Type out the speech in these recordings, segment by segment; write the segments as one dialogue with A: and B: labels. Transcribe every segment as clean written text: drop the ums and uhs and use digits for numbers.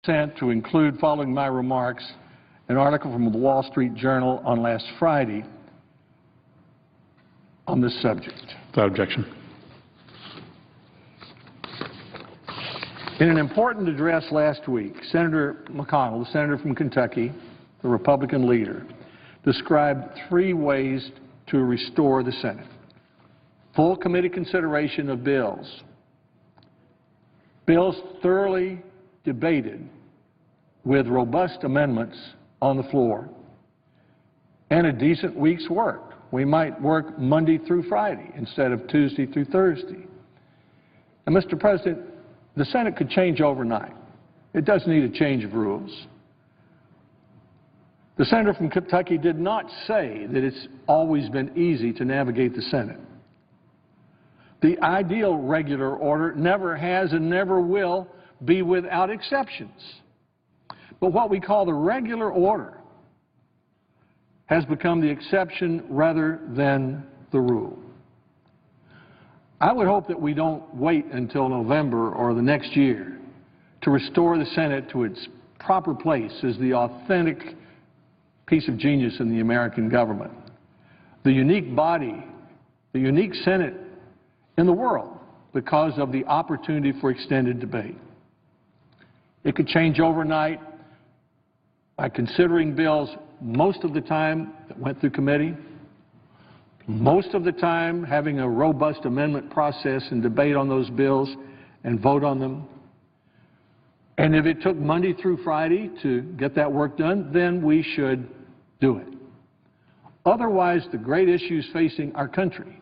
A: sent to include, following my remarks, an article from the Wall Street Journal on last Friday on this subject.
B: Without objection.
A: In an important address last week, Senator McConnell, the senator from Kentucky, the Republican leader, described 3 ways to restore the Senate. Full committee consideration of bills, bills thoroughly debated with robust amendments on the floor, and a decent week's work. We might work Monday through Friday instead of Tuesday through Thursday. And, Mr. President, the Senate could change overnight. It does need a change of rules. The senator from Kentucky did not say that it's always been easy to navigate the Senate. The ideal regular order never has and never will be without exceptions. But what we call the regular order has become the exception rather than the rule. I would hope that we don't wait until November or the next year to restore the Senate to its proper place as the authentic piece of genius in the American government, the unique body, the unique Senate in the world because of the opportunity for extended debate. It could change overnight by considering bills most of the time that went through committee, most of the time having a robust amendment process and debate on those bills and vote on them. And if it took Monday through Friday to get that work done, then we should do it. Otherwise, the great issues facing our country,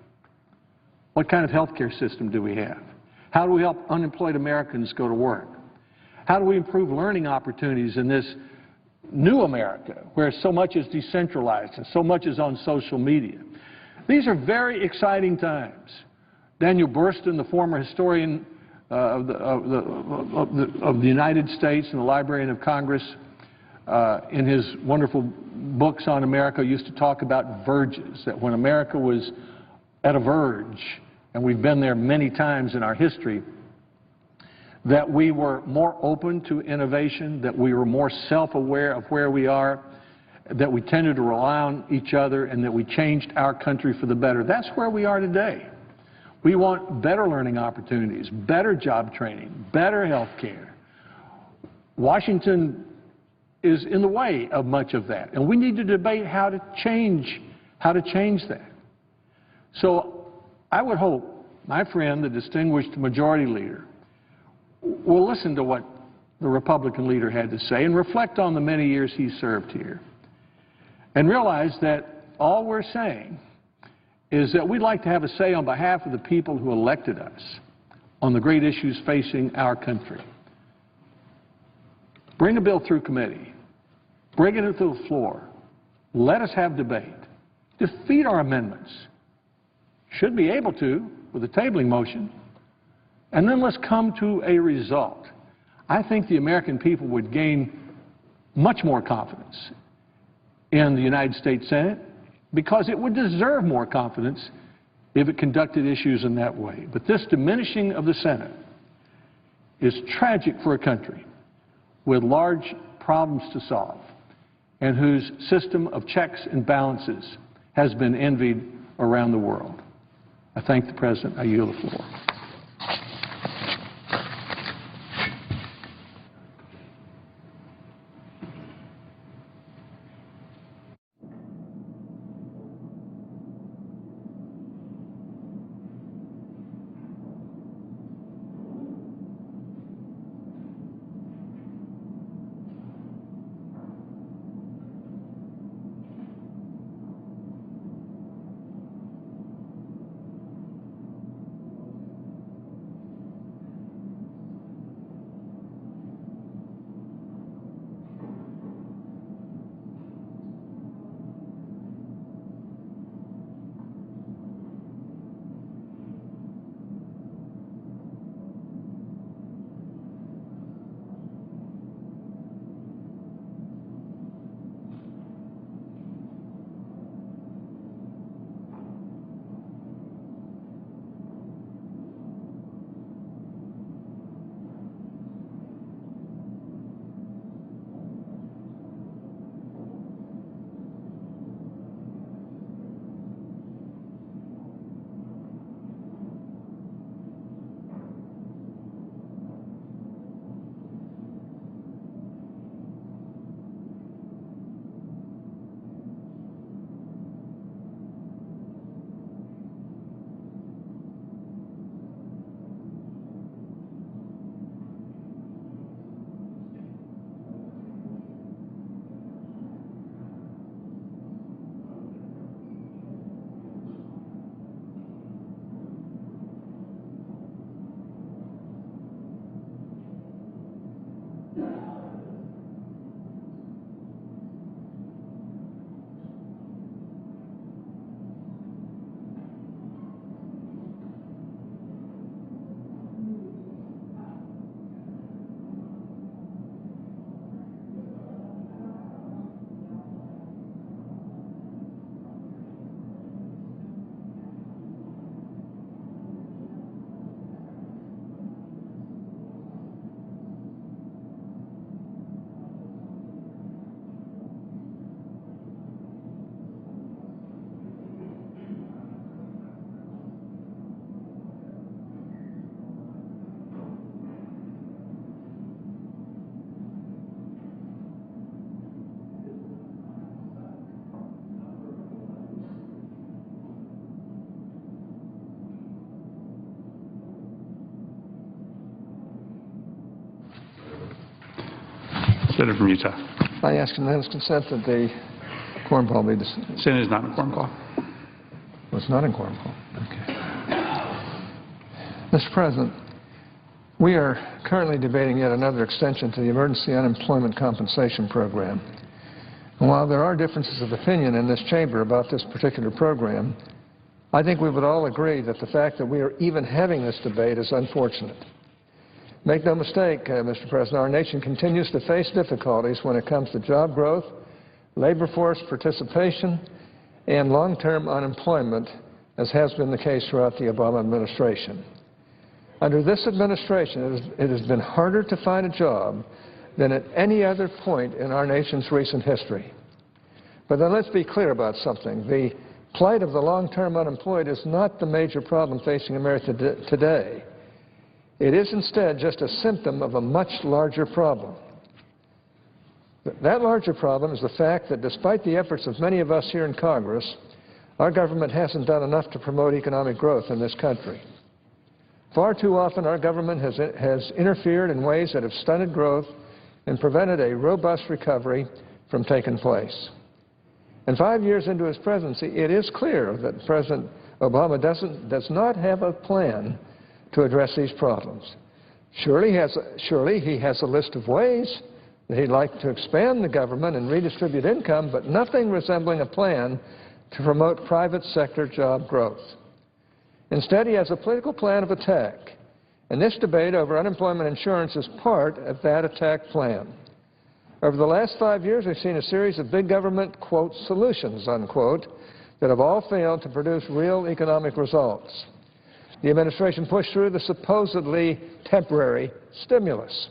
A: what kind of health care system do we have? How do we help unemployed Americans go to work? How do we improve learning opportunities in this new America where so much is decentralized and so much is on social media? These are very exciting times. Daniel Burston, the former historian of the United States and the Librarian of Congress, in his wonderful books on America, used to talk about verges, that when America was at a verge, and we've been there many times in our history, that we were more open to innovation, that we were more self-aware of where we are, that we tended to rely on each other, and that we changed our country for the better. That's where we are today. We want better learning opportunities, better job training, better health care. Washington is in the way of much of that, and we need to debate how to change that. So I would hope my friend, the distinguished majority leader, will listen to what the Republican leader had to say and reflect on the many years he served here and realize that all we're saying is that we'd like to have a say on behalf of the people who elected us on the great issues facing our country. Bring a bill through committee. Bring it to the floor. Let us have debate. Defeat our amendments. Should be able to with a tabling motion. And then let's come to a result. I think the American people would gain much more confidence in the United States Senate because it would deserve more confidence if it conducted issues in that way. But this diminishing of the Senate is tragic for a country with large problems to solve and whose system of checks and balances has been envied around the world. I thank the President. I yield the floor.
B: Senator from Utah.
C: I ask unanimous consent that the quorum call be dismissed.
B: Senate is not in quorum call.
C: Well, it's not in quorum call. Okay. Mr. President, we are currently debating yet another extension to the Emergency Unemployment Compensation Program. And while there are differences of opinion in this chamber about this particular program, I think we would all agree that the fact that we are even having this debate is unfortunate. Make no mistake, Mr. President, our nation continues to face difficulties when it comes to job growth, labor force participation, and long-term unemployment, as has been the case throughout the Obama administration. Under this administration, it has been harder to find a job than at any other point in our nation's recent history. But then let's be clear about something. The plight of the long-term unemployed is not the major problem facing America today. It is instead just a symptom of a much larger problem. That larger problem is the fact that despite the efforts of many of us here in Congress, our government hasn't done enough to promote economic growth in this country. Far too often our government has interfered in ways that have stunted growth and prevented a robust recovery from taking place. And 5 years into his presidency, it is clear that President Obama does not have a plan to address these problems. Surely he has a list of ways that he'd like to expand the government and redistribute income, but nothing resembling a plan to promote private sector job growth. Instead, he has a political plan of attack, and this debate over unemployment insurance is part of that attack plan. Over the last 5 years, we've seen a series of big government, quote, solutions, unquote, that have all failed to produce real economic results. The administration pushed through the supposedly temporary stimulus,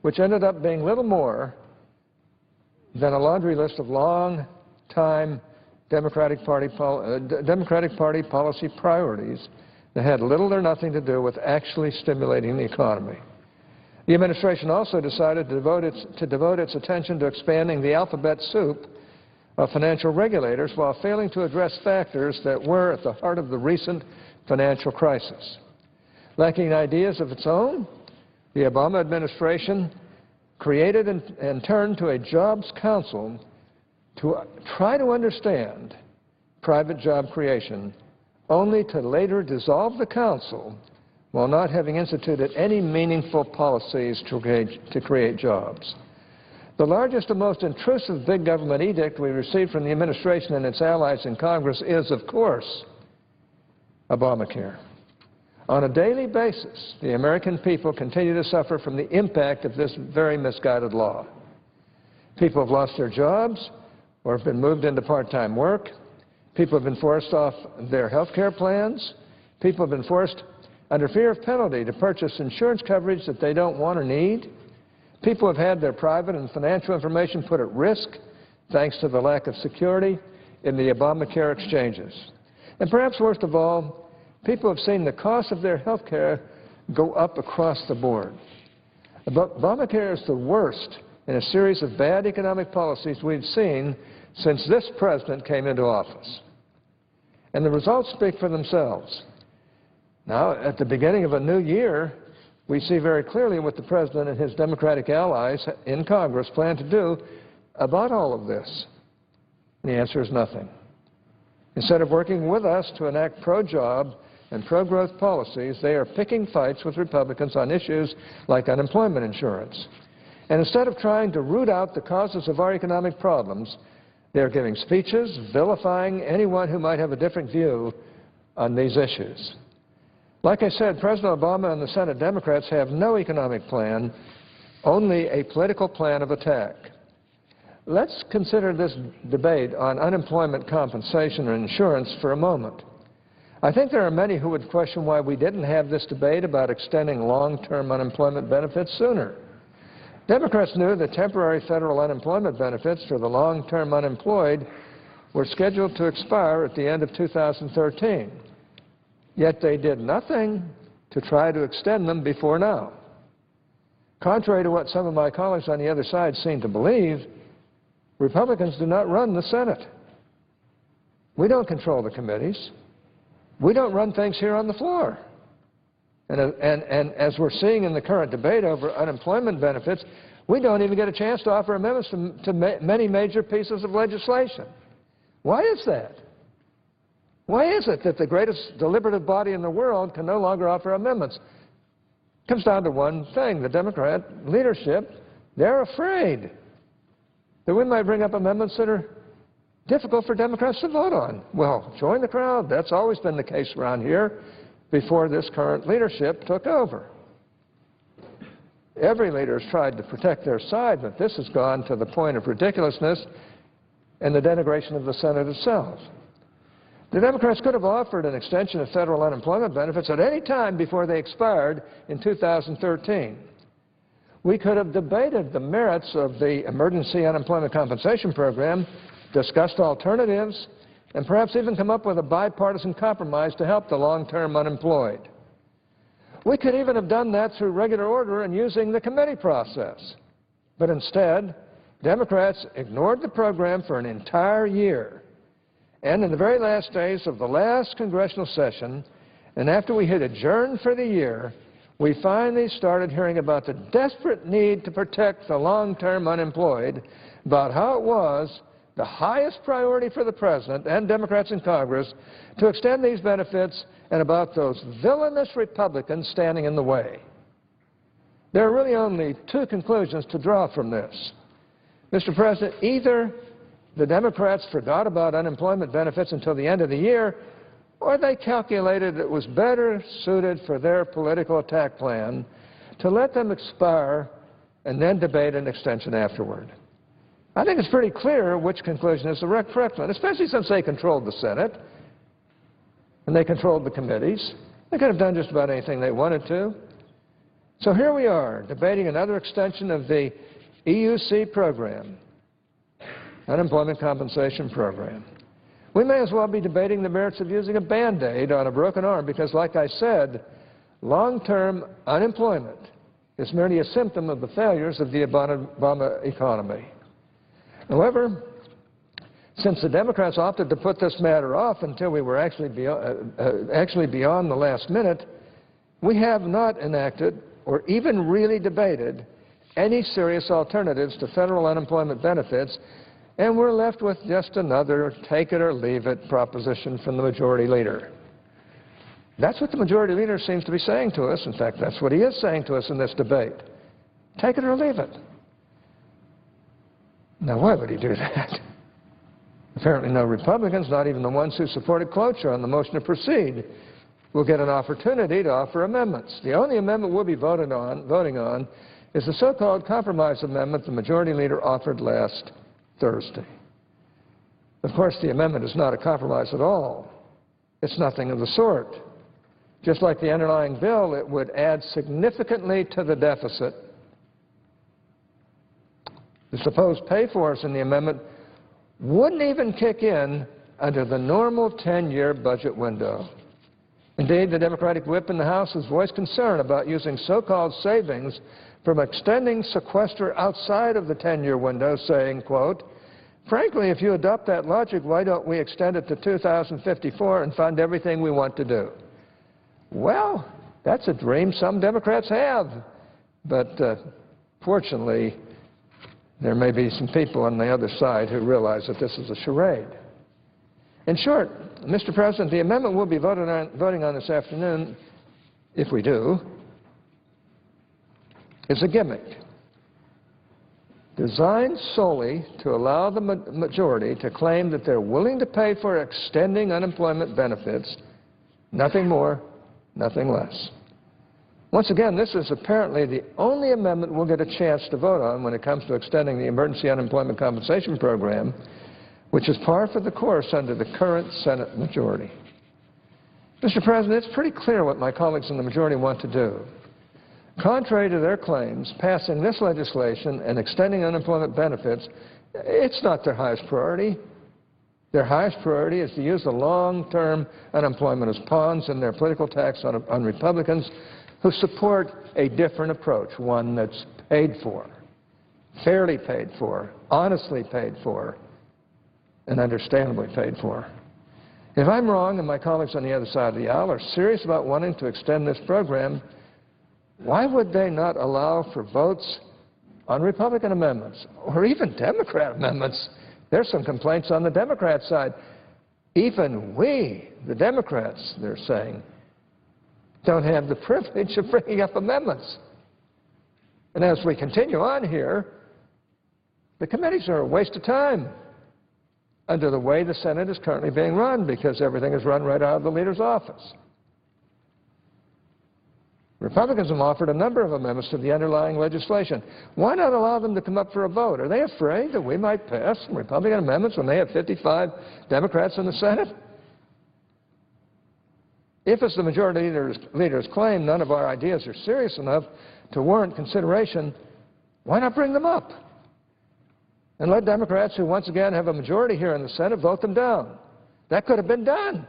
C: which ended up being little more than a laundry list of long-time Democratic Party policy priorities that had little or nothing to do with actually stimulating the economy. The administration also decided to devote its attention to expanding the alphabet soup of financial regulators while failing to address factors that were at the heart of the recent financial crisis. Lacking ideas of its own, the Obama administration created and turned to a jobs council to try to understand private job creation, only to later dissolve the council while not having instituted any meaningful policies to create jobs. The largest and most intrusive big government edict we received from the administration and its allies in Congress is, of course, Obamacare. On a daily basis, the American people continue to suffer from the impact of this very misguided law. People have lost their jobs or have been moved into part-time work. People have been forced off their health care plans. People have been forced under fear of penalty to purchase insurance coverage that they don't want or need. People have had their private and financial information put at risk thanks to the lack of security in the Obamacare exchanges. And perhaps worst of all, people have seen the cost of their health care go up across the board. Obamacare is the worst in a series of bad economic policies we've seen since this president came into office. And the results speak for themselves. Now, at the beginning of a new year, we see very clearly what the president and his Democratic allies in Congress plan to do about all of this. And the answer is nothing. Instead of working with us to enact pro-job and pro-growth policies, they are picking fights with Republicans on issues like unemployment insurance. And instead of trying to root out the causes of our economic problems, they're giving speeches vilifying anyone who might have a different view on these issues. Like I said, President Obama and the Senate Democrats have no economic plan, only a political plan of attack. Let's consider this debate on unemployment compensation and insurance for a moment. I think there are many who would question why we didn't have this debate about extending long-term unemployment benefits sooner. Democrats knew that temporary federal unemployment benefits for the long-term unemployed were scheduled to expire at the end of 2013. Yet they did nothing to try to extend them before now. Contrary to what some of my colleagues on the other side seem to believe, Republicans do not run the Senate. We don't control the committees. We don't run things here on the floor. And as we're seeing in the current debate over unemployment benefits, we don't even get a chance to offer amendments to many major pieces of legislation. Why is that? Why is it that the greatest deliberative body in the world can no longer offer amendments? It comes down to one thing. The Democrat leadership, they're afraid that we might bring up amendments that are difficult for Democrats to vote on. Well, join the crowd. That's always been the case around here before this current leadership took over. Every leader has tried to protect their side, but this has gone to the point of ridiculousness and the denigration of the Senate itself. The Democrats could have offered an extension of federal unemployment benefits at any time before they expired in 2013. We could have debated the merits of the emergency unemployment compensation program, discussed alternatives, and perhaps even come up with a bipartisan compromise to help the long-term unemployed. We could even have done that through regular order and using the committee process. But instead, Democrats ignored the program for an entire year. And in the very last days of the last congressional session, and after we had adjourned for the year, we finally started hearing about the desperate need to protect the long-term unemployed, about how it was the highest priority for the President and Democrats in Congress to extend these benefits, and about those villainous Republicans standing in the way. There are really only two conclusions to draw from this. Mr. President, either the Democrats forgot about unemployment benefits until the end of the year, or they calculated it was better suited for their political attack plan to let them expire and then debate an extension afterward. I think it's pretty clear which conclusion is the correct one, especially since they controlled the Senate and they controlled the committees. They could have done just about anything they wanted to. So here we are, debating another extension of the EUC program, Unemployment Compensation Program. We may as well be debating the merits of using a Band-Aid on a broken arm because, like I said, long-term unemployment is merely a symptom of the failures of the Obama economy. However, since the Democrats opted to put this matter off until we were actually beyond the last minute, we have not enacted or even really debated any serious alternatives to federal unemployment benefits, and we're left with just another take-it-or-leave-it proposition from the majority leader. That's what the majority leader seems to be saying to us. In fact, that's what he is saying to us in this debate. Take it or leave it. Now, why would he do that? Apparently no Republicans, not even the ones who supported cloture on the motion to proceed, will get an opportunity to offer amendments. The only amendment we'll be voting on is the so-called compromise amendment the majority leader offered last Thursday. Of course, the amendment is not a compromise at all. It's nothing of the sort. Just like the underlying bill, it would add significantly to the deficit. The supposed pay-fors in the amendment wouldn't even kick in under the normal 10-year budget window. Indeed, the Democratic whip in the House has voiced concern about using so-called savings from extending sequester outside of the 10-year window, saying, quote, frankly, if you adopt that logic, why don't we extend it to 2054 and fund everything we want to do? Well, that's a dream some Democrats have. But fortunately, there may be some people on the other side who realize that this is a charade. In short, Mr. President, the amendment we'll be voting on this afternoon, if we do, is a gimmick designed solely to allow the majority to claim that they're willing to pay for extending unemployment benefits, nothing more, nothing less. Once again, this is apparently the only amendment we'll get a chance to vote on when it comes to extending the Emergency Unemployment Compensation Program, which is par for the course under the current Senate majority. Mr. President, it's pretty clear what my colleagues in the majority want to do. Contrary to their claims, passing this legislation and extending unemployment benefits, it's not their highest priority. Their highest priority is to use the long-term unemployment as pawns in their political attacks on Republicans who support a different approach, one that's paid for, fairly paid for, honestly paid for, and understandably paid for. If I'm wrong and my colleagues on the other side of the aisle are serious about wanting to extend this program, why would they not allow for votes on Republican amendments, or even Democrat amendments. There's some complaints on the Democrat side. Even we, the Democrats, they're saying, don't have the privilege of bringing up amendments. And as we continue on here, the committees are a waste of time under the way the Senate is currently being run, because everything is run right out of the leader's office. Republicans have offered a number of amendments to the underlying legislation. Why not allow them to come up for a vote? Are they afraid that we might pass some Republican amendments when they have 55 Democrats in the Senate? If, as the majority leaders claim, none of our ideas are serious enough to warrant consideration, why not bring them up? And let Democrats, who once again have a majority here in the Senate, vote them down. That could have been done.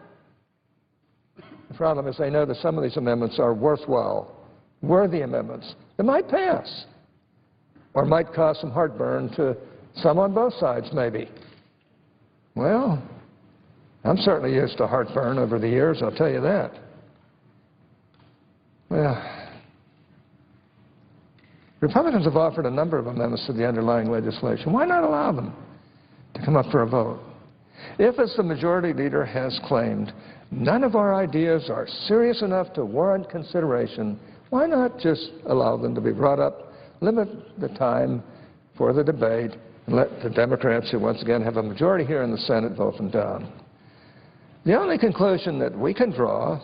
C: The problem is they know that some of these amendments are worthwhile, worthy amendments that might pass or might cause some heartburn to some on both sides, maybe. Well, I'm certainly used to heartburn over the years, I'll tell you that. Well, Republicans have offered a number of amendments to the underlying legislation. Why not allow them to come up for a vote? If, as the majority leader has claimed, none of our ideas are serious enough to warrant consideration, why not just allow them to be brought up, limit the time for the debate, and let the Democrats, who once again have a majority here in the Senate, vote them down? The only conclusion that we can draw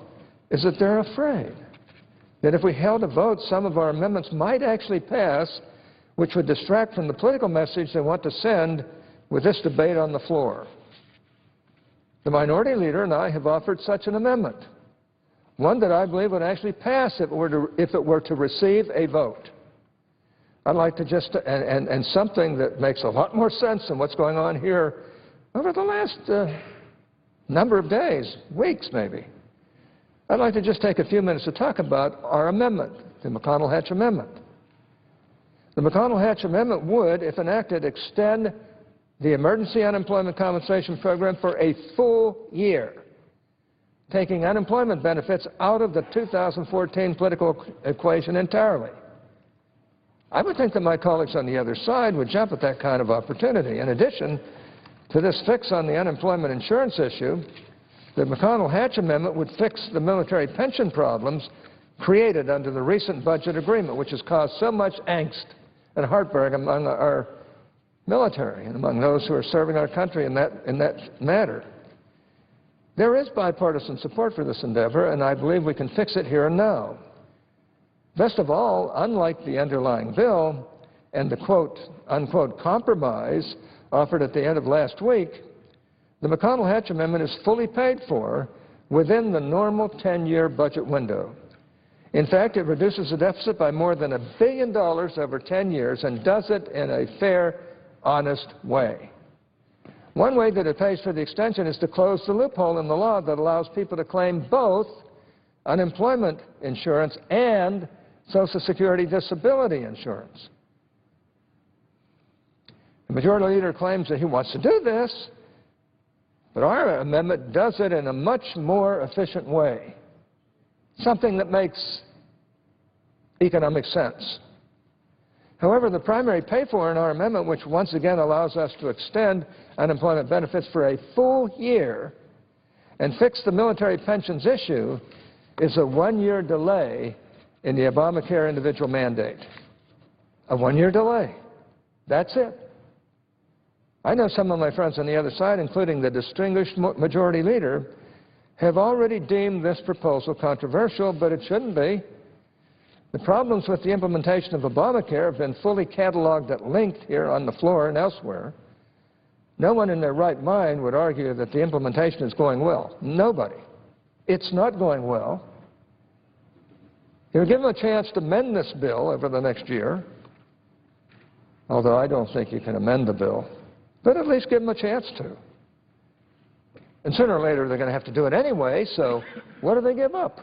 C: is that they're afraid that if we held a vote, some of our amendments might actually pass, which would distract from the political message they want to send with this debate on the floor. The minority leader and I have offered such an amendment, one that I believe would actually pass if it were to receive a vote. I'd like to just, and something that makes a lot more sense than what's going on here over the last number of days, weeks maybe. I'd like to just take a few minutes to talk about our amendment, the McConnell-Hatch Amendment. The McConnell-Hatch Amendment would, if enacted, extend the Emergency Unemployment Compensation Program for a full year, taking unemployment benefits out of the 2014 political equation entirely. I would think that my colleagues on the other side would jump at that kind of opportunity. In addition to this fix on the unemployment insurance issue, the McConnell-Hatch Amendment would fix the military pension problems created under the recent budget agreement, which has caused so much angst and heartburn among our military and among those who are serving our country in that matter. There is bipartisan support for this endeavor, and I believe we can fix it here and now. Best of all, unlike the underlying bill and the quote, unquote, compromise offered at the end of last week, the McConnell-Hatch Amendment is fully paid for within the normal 10-year budget window. In fact, it reduces the deficit by more than $1 billion over 10 years and does it in a fair, honest way. One way that it pays for the extension is to close the loophole in the law that allows people to claim both unemployment insurance and Social Security disability insurance. The majority leader claims that he wants to do this, but our amendment does it in a much more efficient way, something that makes economic sense. However, the primary pay-for in our amendment, which once again allows us to extend unemployment benefits for a full year and fix the military pensions issue, is a one-year delay in the Obamacare individual mandate. A one-year delay. That's it. I know some of my friends on the other side, including the distinguished majority leader, have already deemed this proposal controversial, but it shouldn't be. The problems with the implementation of Obamacare have been fully cataloged at length here on the floor and elsewhere. No one in their right mind would argue that the implementation is going well. Nobody. It's not going well. You give them a chance to amend this bill over the next year, although I don't think you can amend the bill, but at least give them a chance to. And sooner or later they're going to have to do it anyway, so what do they give up?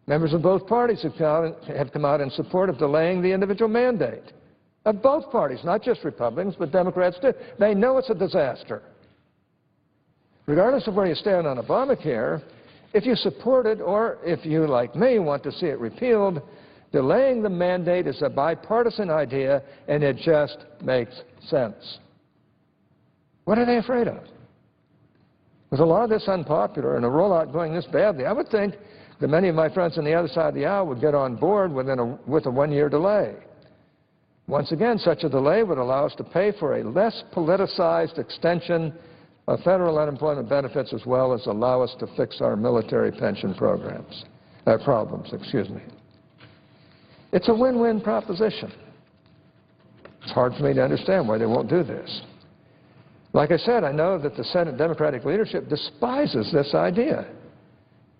C: Members of both parties have come out in support of delaying the individual mandate. Of both parties, not just Republicans, but Democrats too. They know it's a disaster. Regardless of where you stand on Obamacare, if you support it or if you, like me, want to see it repealed, Delaying the mandate is a bipartisan idea, and it just makes sense. What are they afraid of? With a law this unpopular and a rollout going this badly, I would think that many of my friends on the other side of the aisle would get on board with a one-year delay. Once again, such a delay would allow us to pay for a less politicized extension of federal unemployment benefits, as well as allow us to fix our military pension problems. It's a win-win proposition. It's hard for me to understand why they won't do this. Like I said, I know that the Senate Democratic leadership despises this idea.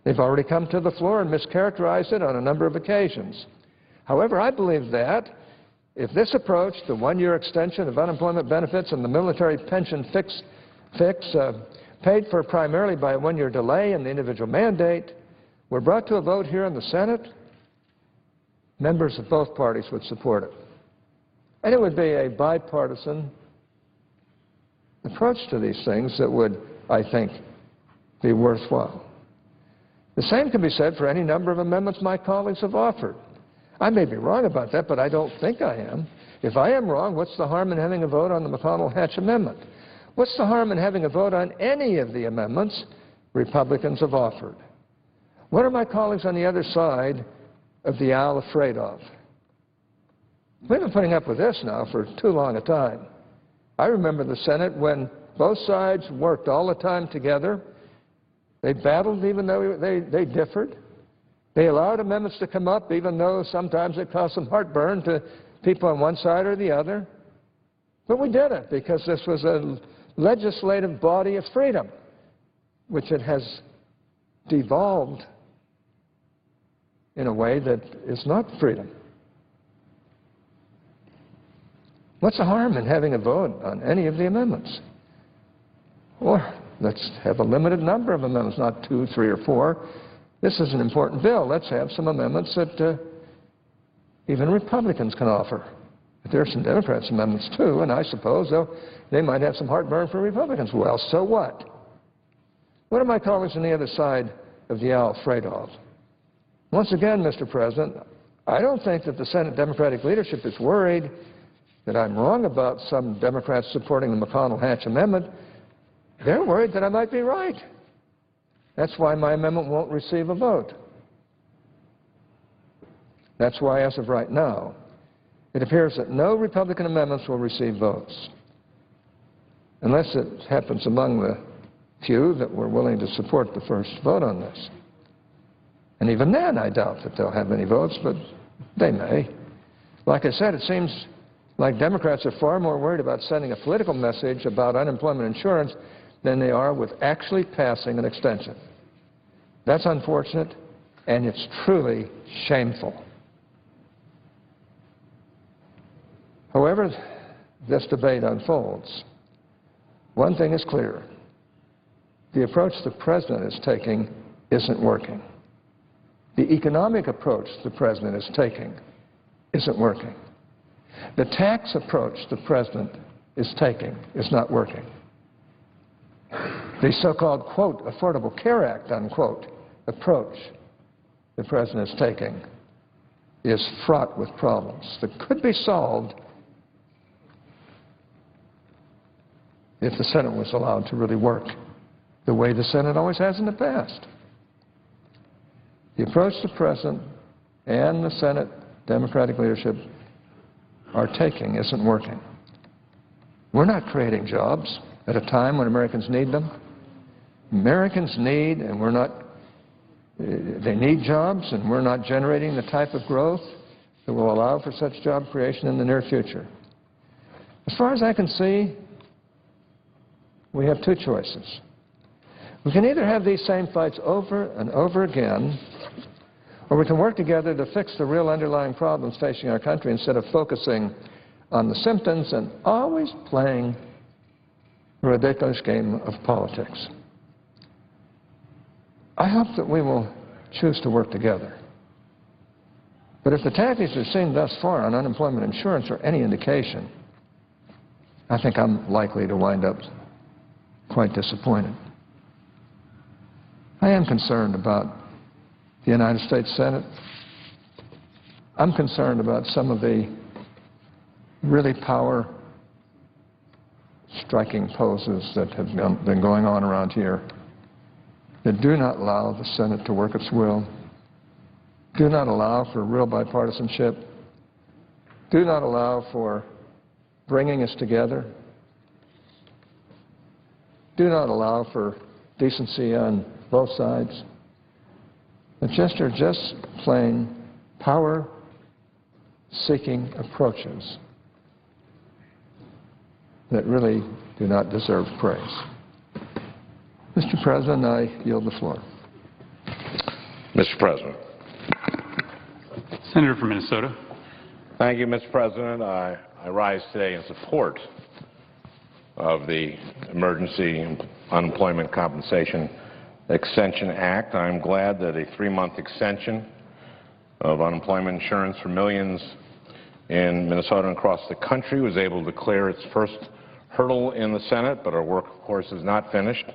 C: They've already come to the floor and mischaracterized it on a number of occasions. However, I believe that if this approach, the one-year extension of unemployment benefits and the military pension fix paid for primarily by a one-year delay in the individual mandate, were brought to a vote here in the Senate, members of both parties would support it. And it would be a bipartisan approach to these things that would, I think, be worthwhile. The same can be said for any number of amendments my colleagues have offered. I may be wrong about that, but I don't think I am. If I am wrong, what's the harm in having a vote on the McConnell-Hatch amendment? What's the harm in having a vote on any of the amendments Republicans have offered? What are my colleagues on the other side of the aisle afraid of? We've been putting up with this now for too long a time. I remember the Senate when both sides worked all the time together. They battled even though they differed. They allowed amendments to come up even though sometimes it caused some heartburn to people on one side or the other. But we did it because this was a legislative body of freedom, which it has devolved in a way that is not freedom. What's the harm in having a vote on any of the amendments? Or let's have a limited number of amendments, not 2, 3, or 4. This is an important bill. Let's have some amendments that even Republicans can offer. But there are some Democrats' amendments, too, and I suppose they might have some heartburn for Republicans. Well, so what? What are my colleagues on the other side of the aisle afraid of? Once again, Mr. President, I don't think that the Senate Democratic leadership is worried that I'm wrong about some Democrats supporting the McConnell-Hatch amendment. They're worried that I might be right. That's why my amendment won't receive a vote. That's why, as of right now, it appears that no Republican amendments will receive votes, unless it happens among the few that were willing to support the first vote on this. And even then, I doubt that they'll have any votes, but they may. Like I said, it seems like Democrats are far more worried about sending a political message about unemployment insurance than they are with actually passing an extension. That's unfortunate, and it's truly shameful. However this debate unfolds, one thing is clear. The approach the President is taking isn't working. The economic approach the President is taking isn't working. The tax approach the President is taking is not working. The so-called, quote, Affordable Care Act, unquote, approach the President is taking is fraught with problems that could be solved if the Senate was allowed to really work the way the Senate always has in the past. The approach the President and the Senate Democratic leadership are taking isn't working. We're not creating jobs at a time when Americans need them. Americans need, and they need jobs, and we're not generating the type of growth that will allow for such job creation in the near future. As far as I can see, we have two choices. We can either have these same fights over and over again, or we can work together to fix the real underlying problems facing our country instead of focusing on the symptoms and always playing a ridiculous game of politics. I hope that we will choose to work together. But if the tactics we've seen thus far on unemployment insurance are any indication, I think I'm likely to wind up quite disappointed. I am concerned about the United States Senate. I'm concerned about some of the really power-striking poses that have been going on around here that do not allow the Senate to work its will, do not allow for real bipartisanship, do not allow for bringing us together, do not allow for decency on both sides. But are just plain power-seeking approaches that really do not deserve praise. Mr. President, I yield the floor.
B: Mr. President.
D: Senator from Minnesota.
B: Thank you, Mr. President. I rise today in support of the Emergency Unemployment Compensation Extension Act. I'm glad that a 3-month extension of unemployment insurance for millions in Minnesota and across the country was able to clear its first hurdle in the Senate, but our work, of course, is not finished.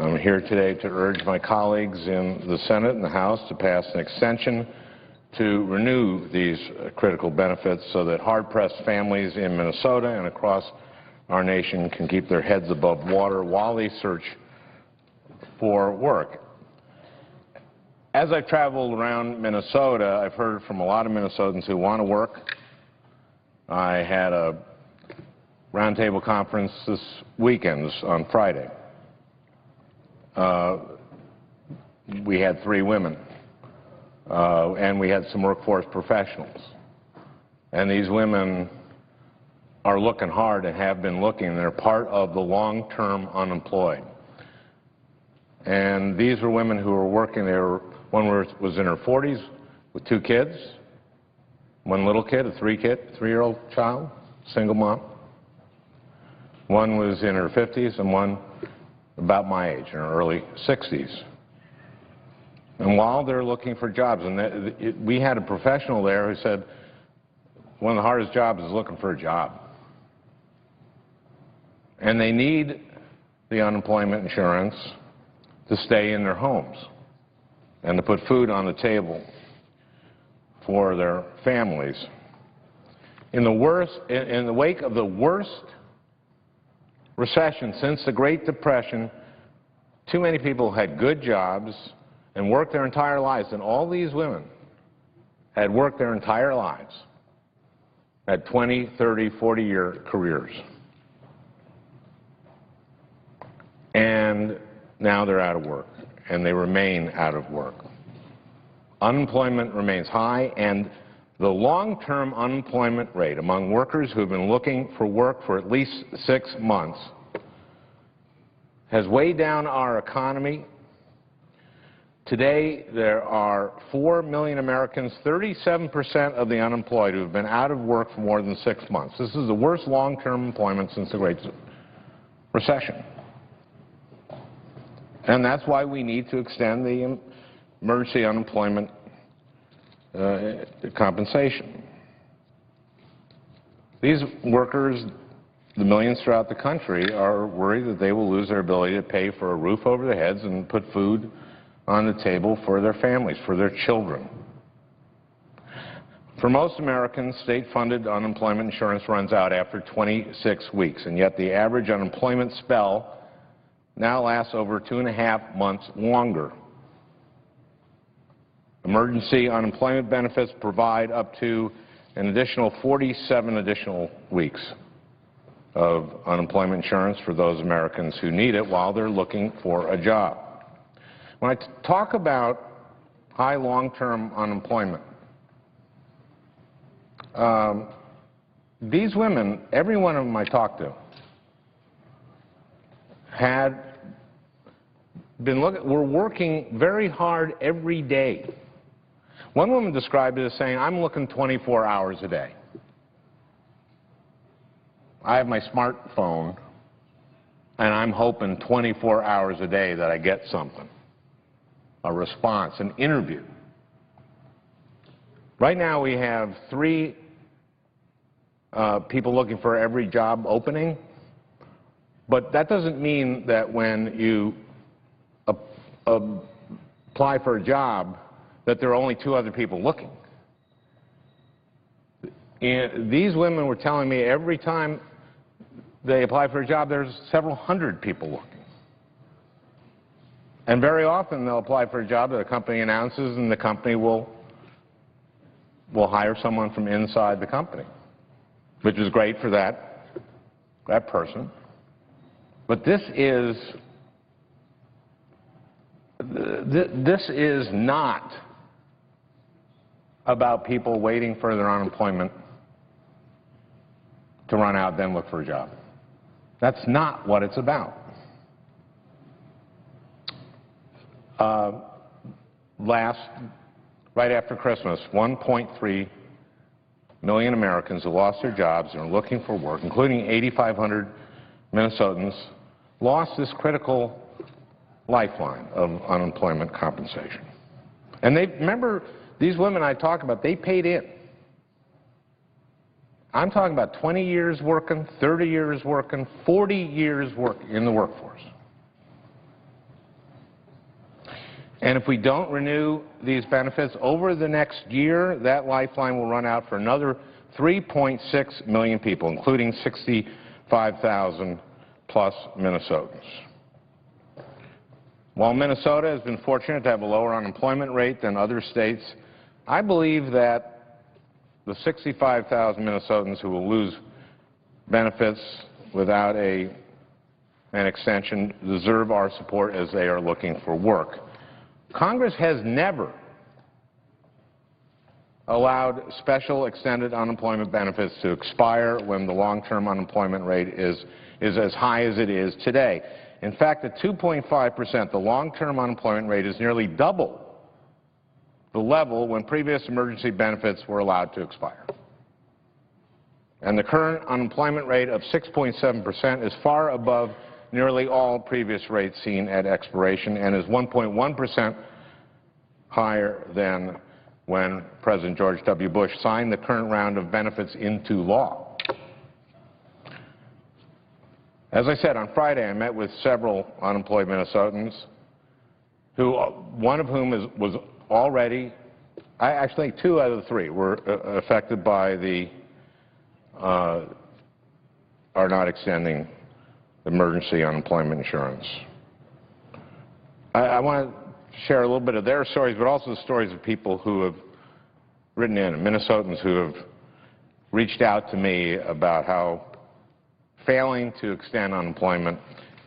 B: I'm here today to urge my colleagues in the Senate and the House to pass an extension to renew these critical benefits so that hard-pressed families in Minnesota and across our nation can keep their heads above water while they search for work. As I've traveled around Minnesota, I've heard from a lot of Minnesotans who want to work. I had a roundtable conference this weekend on Friday. We had 3 women, and we had some workforce professionals. And these women are looking hard and have been looking. They're part of the long-term unemployed. And these were women who were working. One was in her 40s with 2 kids, 1 little kid, a 3-year-old child, single mom. One was in her 50s and one about my age, in her early 60s. And while they're looking for jobs, and we had a professional there who said one of the hardest jobs is looking for a job. And they need the unemployment insurance to stay in their homes and to put food on the table for their families. In the wake of the worst recession since the Great Depression, too many people had good jobs and worked their entire lives, and all these women had worked their entire lives, had 20, 30, 40-year careers. And now they're out of work, and they remain out of work. Unemployment remains high, and the long-term unemployment rate among workers who have been looking for work for at least 6 months has weighed down our economy. Today, there are 4 million Americans, 37% of the unemployed, who have been out of work for more than 6 months. This is the worst long-term employment since the Great Recession. And that's why we need to extend the emergency unemployment compensation. These workers, the millions throughout the country, are worried that they will lose their ability to pay for a roof over their heads and put food on the table for their families, for their children. For most Americans, state-funded unemployment insurance runs out after 26 weeks, and yet the average unemployment spell now lasts over 2.5 months longer. Emergency unemployment benefits provide up to an additional 47 additional weeks of unemployment insurance for those Americans who need it while they're looking for a job. When I talk about high long-term unemployment, these women, every one of them I talked to, were working very hard every day. One woman described it as saying, I'm looking 24 hours a day. I have my smartphone, and I'm hoping 24 hours a day that I get something, a response, an interview. Right now we have 3 people looking for every job opening, but that doesn't mean that when you apply for a job that there are only 2 other people looking. And these women were telling me every time they apply for a job, there's several hundred people looking. And very often they'll apply for a job that a company announces, and the company will hire someone from inside the company, which is great for that person. But this is not about people waiting for their unemployment to run out, then look for a job. That's not what it's about. Right after Christmas, 1.3 million Americans who lost their jobs and are looking for work, including 8,500 Minnesotans, lost this critical lifeline of unemployment compensation. And remember, these women I talk about, they paid in. I'm talking about 20 years working, 30 years working, 40 years working in the workforce. And if we don't renew these benefits over the next year, that lifeline will run out for another 3.6 million people, including 65,000 plus Minnesotans. While Minnesota has been fortunate to have a lower unemployment rate than other states, I believe that the 65,000 Minnesotans who will lose benefits without an extension deserve our support as they are looking for work. Congress has never allowed special extended unemployment benefits to expire when the long-term unemployment rate is as high as it is today. In fact, at 2.5%, the long-term unemployment rate is nearly double the level when previous emergency benefits were allowed to expire. And the current unemployment rate of 6.7% is far above nearly all previous rates seen at expiration and is 1.1% higher than when President George W. Bush signed the current round of benefits into law. As I said, on Friday I met with several unemployed Minnesotans, one of whom was already, I actually think 2 out of the 3 were affected by the, are not extending emergency unemployment insurance. I want to share a little bit of their stories, but also the stories of people who have written in, Minnesotans who have reached out to me about how failing to extend unemployment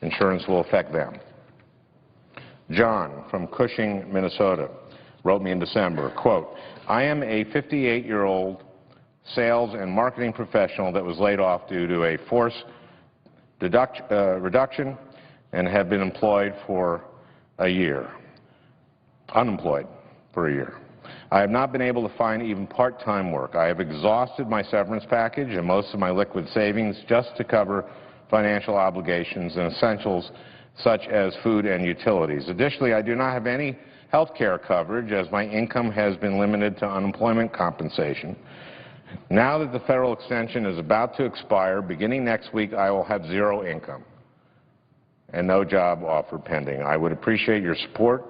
B: insurance will affect them. John from Cushing, Minnesota, wrote me in December, quote, I am a 58-year-old sales and marketing professional that was laid off due to a forced reduction and have been unemployed for a year. I have not been able to find even part-time work. I have exhausted my severance package and most of my liquid savings just to cover financial obligations and essentials such as food and utilities. Additionally, I do not have any health care coverage as my income has been limited to unemployment compensation. Now that the federal extension is about to expire, beginning next week, I will have 0 income and no job offer pending. I would appreciate your support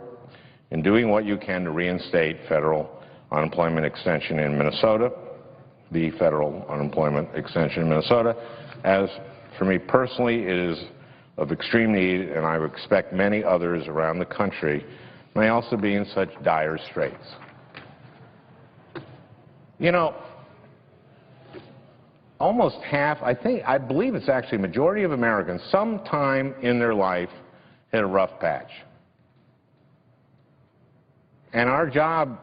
B: in doing what you can to reinstate federal unemployment extension in Minnesota, the federal unemployment extension in Minnesota. As for me personally, it is of extreme need, and I would expect many others around the country may also be in such dire straits. You know, almost half, I believe it's actually a majority of Americans, sometime in their life hit a rough patch. And our job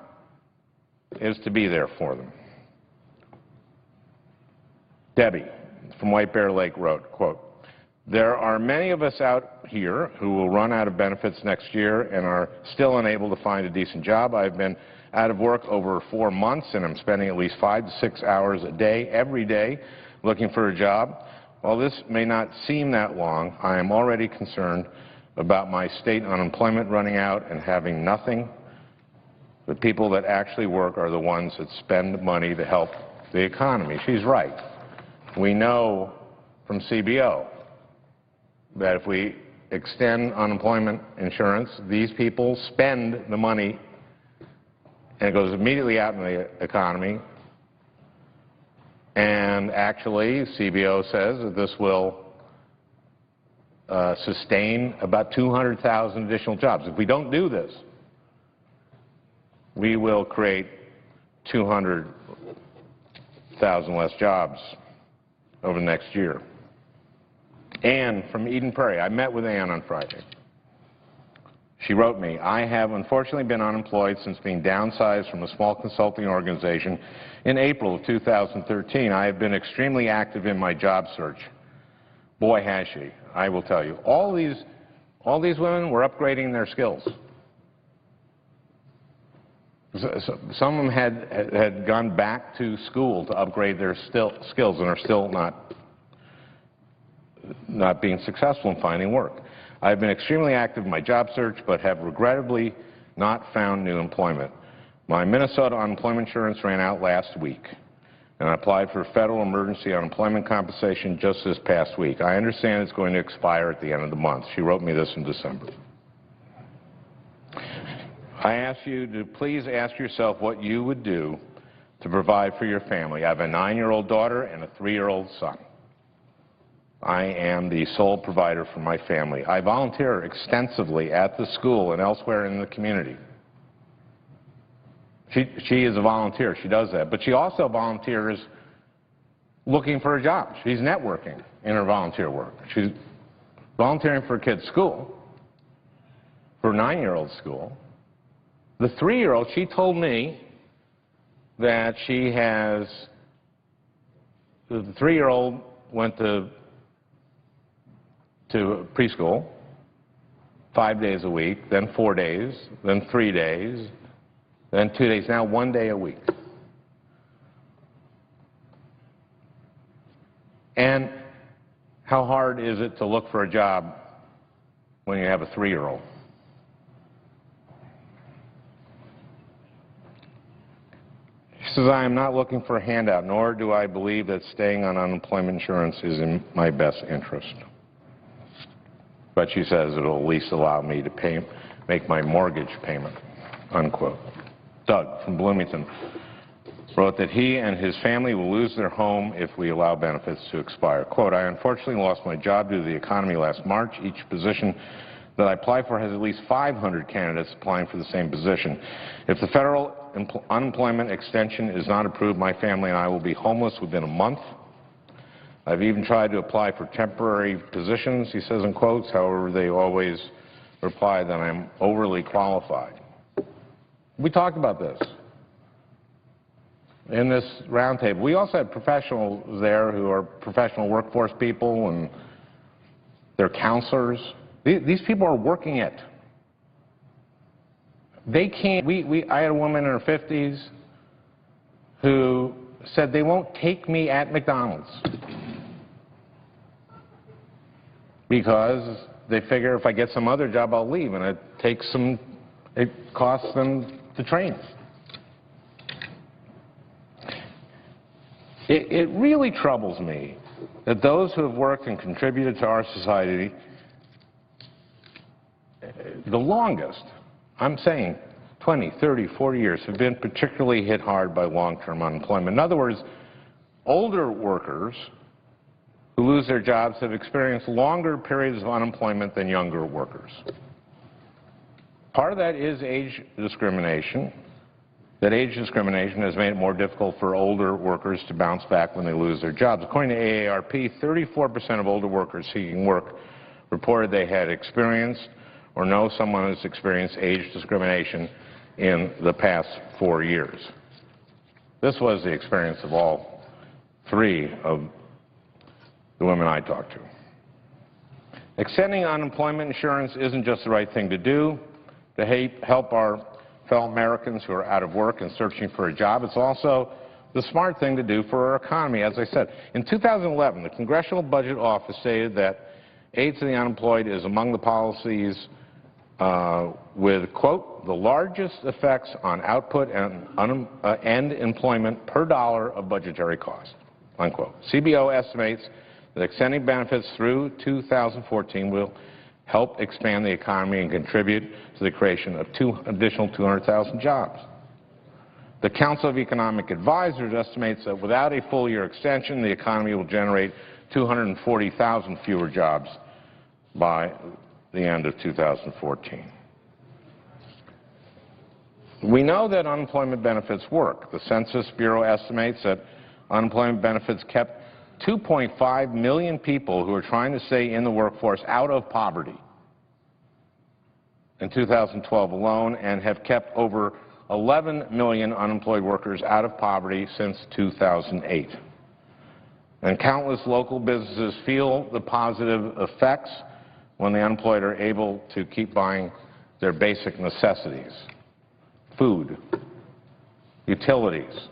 B: is to be there for them. Debbie from White Bear Lake wrote, quote, there are many of us out here who will run out of benefits next year and are still unable to find a decent job. I've been out of work over 4 months and I'm spending at least 5 to 6 hours a day, every day, looking for a job. While this may not seem that long, I am already concerned about my state unemployment running out and having nothing. The people that actually work are the ones that spend money to help the economy. She's right. We know from CBO that if we extend unemployment insurance, these people spend the money and it goes immediately out in the economy. And actually, CBO says that this will sustain about 200,000 additional jobs. If we don't do this, we will create 200,000 less jobs over the next year. Ann from Eden Prairie. I met with Ann on Friday. She wrote me, I have unfortunately been unemployed since being downsized from a small consulting organization in April of 2013. I have been extremely active in my job search. Boy, has she. I will tell you. All these women were upgrading their skills. Some of them had gone back to school to upgrade their skills and are still not being successful in finding work. I've been extremely active in my job search, but have regrettably not found new employment. My Minnesota unemployment insurance ran out last week, and I applied for federal emergency unemployment compensation just this past week. I understand it's going to expire at the end of the month. She wrote me this in December. I ask you to please ask yourself what you would do to provide for your family. I have a 9-year-old daughter and a 3-year-old son. I am the sole provider for my family. I volunteer extensively at the school and elsewhere in the community. She is a volunteer. She does that. But she also volunteers looking for a job. She's networking in her volunteer work. She's volunteering for a kid's school, for a 9-year-old school. The 3-year-old, she told me that she has, the 3-year-old went to preschool 5 days a week, then 4 days, then 3 days, then 2 days, now 1 day a week. And how hard is it to look for a job when you have a 3-year-old? She says, I am not looking for a handout, nor do I believe that staying on unemployment insurance is in my best interest. But she says it'll at least allow me to make my mortgage payment, unquote. Doug from Bloomington wrote that he and his family will lose their home if we allow benefits to expire. Quote, I unfortunately lost my job due to the economy last March. Each position that I apply for has at least 500 candidates applying for the same position. If the federal unemployment extension is not approved, my family and I will be homeless within a month. I've even tried to apply for temporary positions, he says in quotes. However, they always reply that I'm overly qualified. We talked about this in this roundtable. We also had professionals there who are professional workforce people, and they're counselors. These people are working it. They can't. I had a woman in her 50s who said they won't take me at McDonald's because they figure if I get some other job, I'll leave, and it costs them the train. It really troubles me that those who have worked and contributed to our society the longest, I'm saying 20, 30, 40 years, have been particularly hit hard by long-term unemployment. In other words, older workers who lose their jobs have experienced longer periods of unemployment than younger workers. Part of that is age discrimination. That age discrimination has made it more difficult for older workers to bounce back when they lose their jobs. According to AARP, 34% of older workers seeking work reported they had experienced or know someone who's experienced age discrimination in the past 4 years. This was the experience of all 3 of the women I talked to. Extending unemployment insurance isn't just the right thing to do to help our fellow Americans who are out of work and searching for a job. It's also the smart thing to do for our economy. As I said, in 2011, the Congressional Budget Office stated that aid to the unemployed is among the policies with, quote, the largest effects on output and employment per dollar of budgetary cost, unquote. CBO estimates that extending benefits through 2014 will help expand the economy and contribute to the creation of additional 200,000 jobs. The Council of Economic Advisors estimates that without a full-year extension, the economy will generate 240,000 fewer jobs by the end of 2014. We know that unemployment benefits work. The Census Bureau estimates that unemployment benefits kept 2.5 million people who are trying to stay in the workforce out of poverty in 2012 alone, and have kept over 11 million unemployed workers out of poverty since 2008. And countless local businesses feel the positive effects when the unemployed are able to keep buying their basic necessities: food, utilities,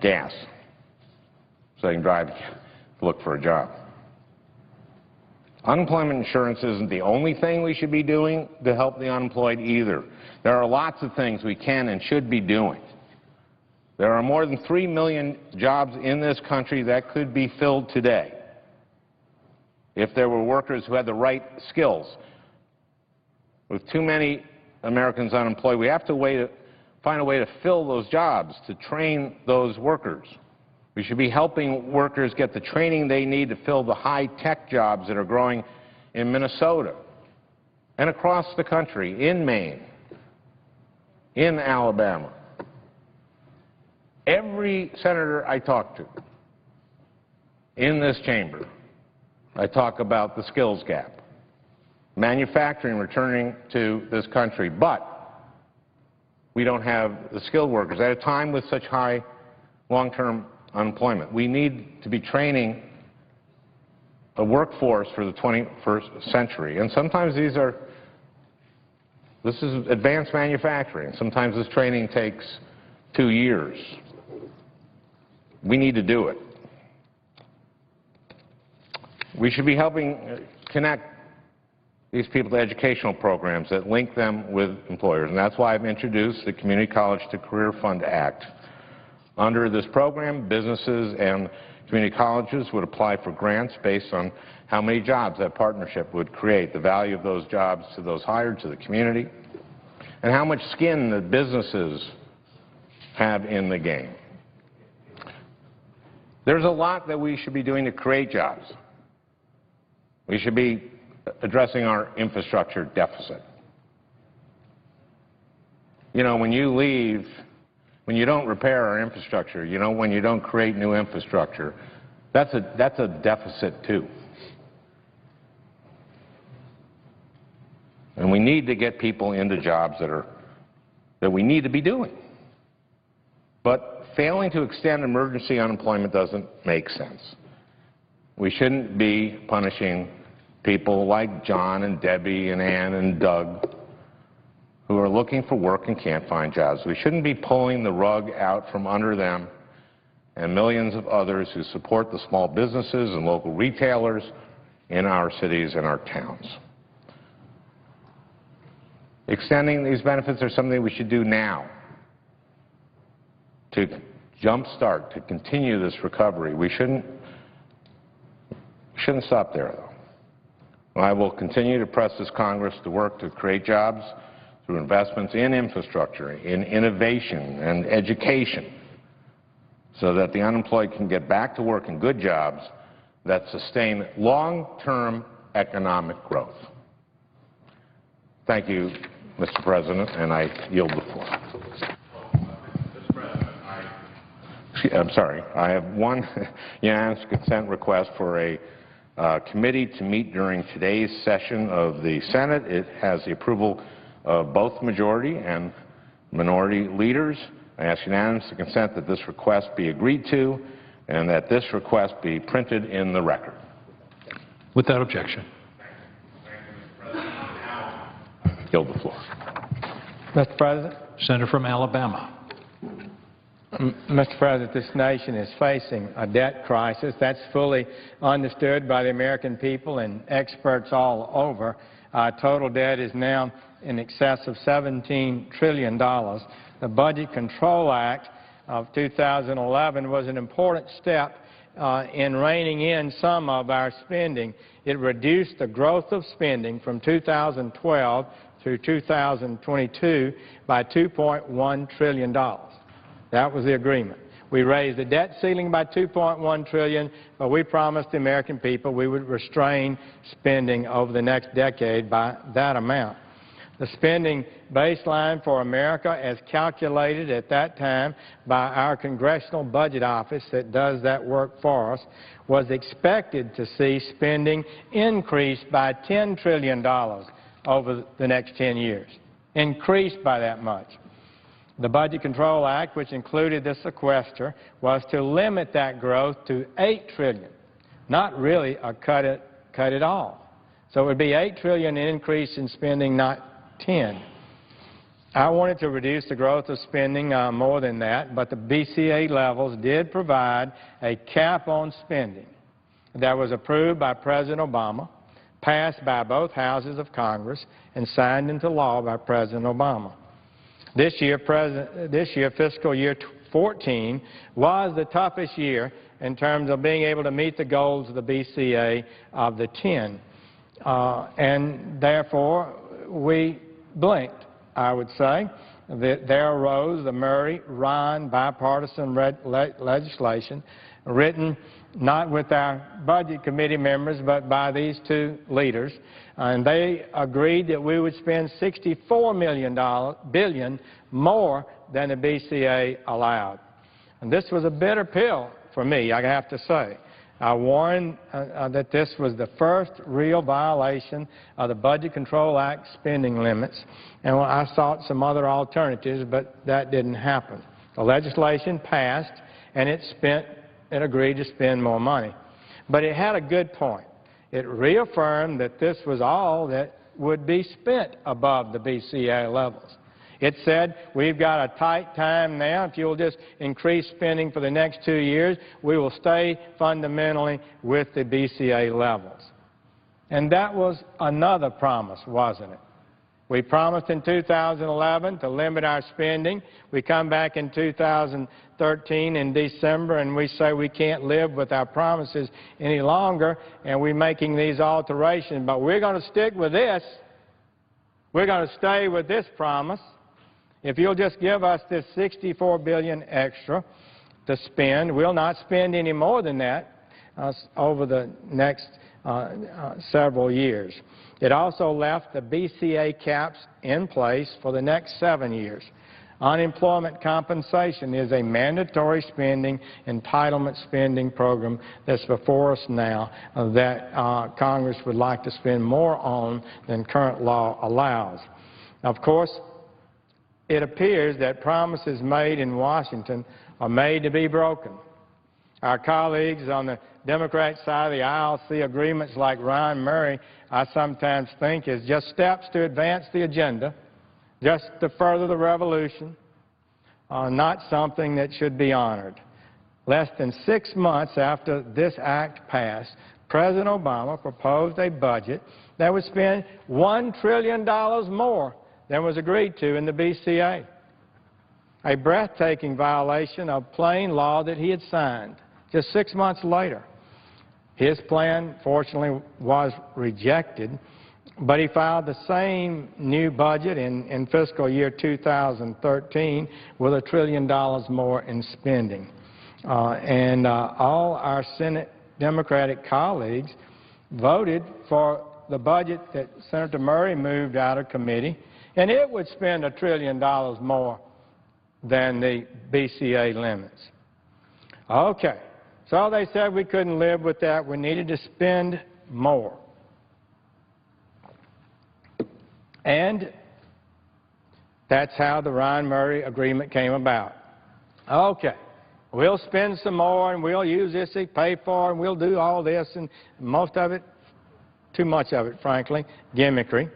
B: gas, so they can drive to look for a job. Unemployment insurance isn't the only thing we should be doing to help the unemployed either. There are lots of things we can and should be doing. There are more than 3 million jobs in this country that could be filled today if there were workers who had the right skills. With too many Americans unemployed, we have to find a way to fill those jobs, to train those workers. We should be helping workers get the training they need to fill the high-tech jobs that are growing in Minnesota and across the country, in Maine, in Alabama. Every senator I talk to in this chamber, I talk about the skills gap, manufacturing returning to this country, but we don't have the skilled workers at a time with such high long-term unemployment. We need to be training a workforce for the 21st century. And sometimes this is advanced manufacturing. Sometimes this training takes 2 years. We need to do it. We should be helping connect these people to educational programs that link them with employers. And that's why I've introduced the Community College to Career Fund Act. Under this program, businesses and community colleges would apply for grants based on how many jobs that partnership would create, the value of those jobs to those hired, to the community, and how much skin the businesses have in the game. There's a lot that we should be doing to create jobs. We should be addressing our infrastructure deficit. You know, when you leave, when you don't repair our infrastructure, you know, when you don't create new infrastructure, that's a deficit too. And we need to get people into jobs that we need to be doing. But failing to extend emergency unemployment doesn't make sense. We shouldn't be punishing people like John and Debbie and Ann and Doug who are looking for work and can't find jobs. We shouldn't be pulling the rug out from under them and millions of others who support the small businesses and local retailers in our cities and our towns. Extending these benefits are something we should do now to jumpstart, to continue this recovery. We shouldn't stop there, though. I will continue to press this Congress to work to create jobs through investments in infrastructure, in innovation and education, so that the unemployed can get back to work in good jobs that sustain long-term economic growth. Thank you, Mr. President, and I yield the floor. I'm sorry. I have one unanimous consent request for a committee to meet during today's session of the Senate. It has the approval of both majority and minority leaders. I ask unanimous consent that this request be agreed to and that this request be printed in the record.
D: Without objection.
B: Yield the floor.
E: Mr. President.
D: Senator from Alabama.
E: Mr. President, this nation is facing a debt crisis. That's fully understood by the American people and experts all over. Total debt is now in excess of $17 trillion. The Budget Control Act of 2011 was an important step in reining in some of our spending. It reduced the growth of spending from 2012 through 2022 by $2.1 trillion. That was the agreement. We raised the debt ceiling by $2.1 trillion, but we promised the American people we would restrain spending over the next decade by that amount. The spending baseline for America, as calculated at that time by our Congressional Budget Office that does that work for us, was expected to see spending increase by $10 trillion over the next 10 years. Increased by that much. The Budget Control Act, which included the sequester, was to limit that growth to $8 trillion, not really a cut it all. So it would be $8 trillion increase in spending, not 10. I wanted to reduce the growth of spending more than that, but the BCA levels did provide a cap on spending that was approved by President Obama, passed by both houses of Congress, and signed into law by President Obama. This year, fiscal year 14, was the toughest year in terms of being able to meet the goals of the BCA of the 10. And therefore, we blinked, I would say. There arose the Murray-Ryan bipartisan legislation written not with our Budget Committee members, but by these two leaders. And they agreed that we would spend $64 billion more than the BCA allowed. And this was a bitter pill for me, I have to say. I warned that this was the first real violation of the Budget Control Act spending limits, and I sought some other alternatives, but that didn't happen. The legislation passed, and it agreed to spend more money. But it had a good point. It reaffirmed that this was all that would be spent above the BCA levels. It said, we've got a tight time now. If you'll just increase spending for the next 2 years, we will stay fundamentally with the BCA levels. And that was another promise, wasn't it? We promised in 2011 to limit our spending. We come back in 2013 in December and we say we can't live with our promises any longer, and we're making these alterations. But we're going to stick with this. We're going to stay with this promise. If you'll just give us this $64 billion extra to spend, we'll not spend any more than that over the next several years. It also left the BCA caps in place for the next 7 years. Unemployment compensation is a mandatory spending, entitlement spending program that's before us now that Congress would like to spend more on than current law allows. Of course, it appears that promises made in Washington are made to be broken. Our colleagues on the Democrat side of the aisle see agreements like Ryan Murray, I sometimes think, as just steps to advance the agenda, just to further the revolution, not something that should be honored. Less than 6 months after this act passed, President Obama proposed a budget that would spend $1 trillion more than was agreed to in the BCA, a breathtaking violation of plain law that he had signed just 6 months later. His plan, fortunately, was rejected, but he filed the same new budget in fiscal year 2013 with $1 trillion more in spending. All our Senate Democratic colleagues voted for the budget that Senator Murray moved out of committee, and it would spend $1 trillion more than the BCA limits. Okay. So they said we couldn't live with that. We needed to spend more. And that's how the Ryan Murray agreement came about. Okay, we'll spend some more and we'll use this to pay for and we'll do all this, and most of it, too much of it, frankly, gimmickry.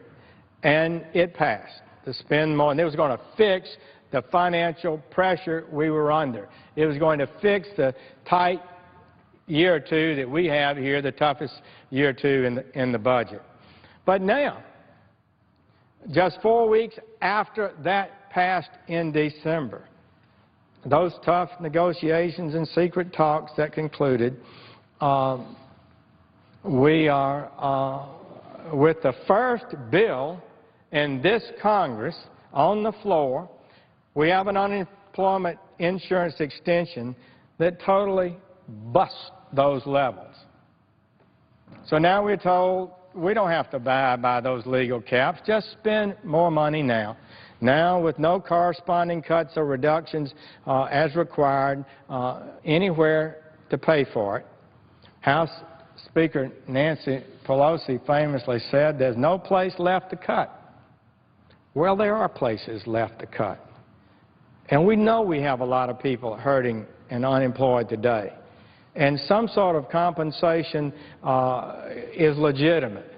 E: And it passed to spend more. And it was going to fix the financial pressure we were under. It was going to fix the tight year or two that we have here, the toughest year or two in the budget. But now, just 4 weeks after that passed in December, those tough negotiations and secret talks that concluded, we are with the first bill in this Congress on the floor, we have an unemployment insurance extension that totally busts those levels. So now we're told we don't have to abide by those legal caps, just spend more money now. Now, with no corresponding cuts or reductions as required anywhere to pay for it. House Speaker Nancy Pelosi famously said, "There's no place left to cut." Well, there are places left to cut. And we know we have a lot of people hurting and unemployed today. And some sort of compensation is legitimate.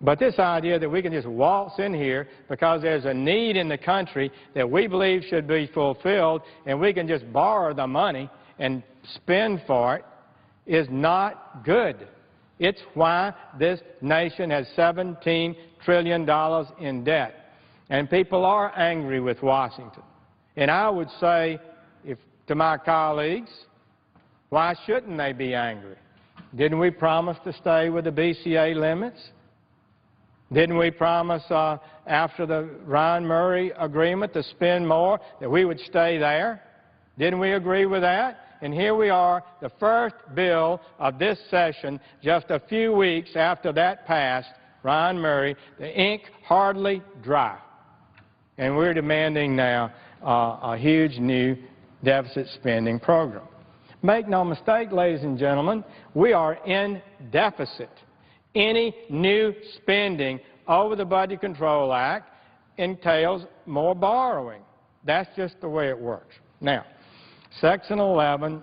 E: But this idea that we can just waltz in here because there's a need in the country that we believe should be fulfilled and we can just borrow the money and spend for it is not good. It's why this nation has $17 trillion in debt. And people are angry with Washington. And I would say to my colleagues, why shouldn't they be angry? Didn't we promise to stay with the BCA limits? Didn't we promise after the Ryan Murray agreement to spend more, that we would stay there? Didn't we agree with that? And here we are, the first bill of this session, just a few weeks after that passed, Ryan Murray, the ink hardly dry. And we're demanding now a huge new deficit spending program. Make no mistake, ladies and gentlemen, we are in deficit. Any new spending over the Budget Control Act entails more borrowing. That's just the way it works. Now, Section 11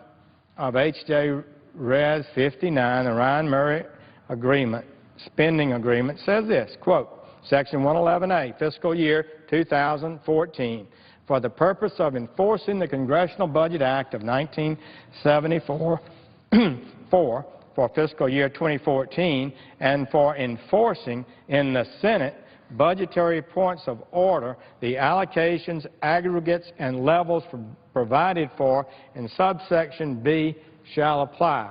E: of H.J. Res. 59, the Ryan Murray Agreement, spending agreement, says this, quote, Section 111A, fiscal year 2014, for the purpose of enforcing the Congressional Budget Act of 1974 for fiscal year 2014 and for enforcing in the Senate budgetary points of order the allocations, aggregates, and levels provided for in subsection B shall apply.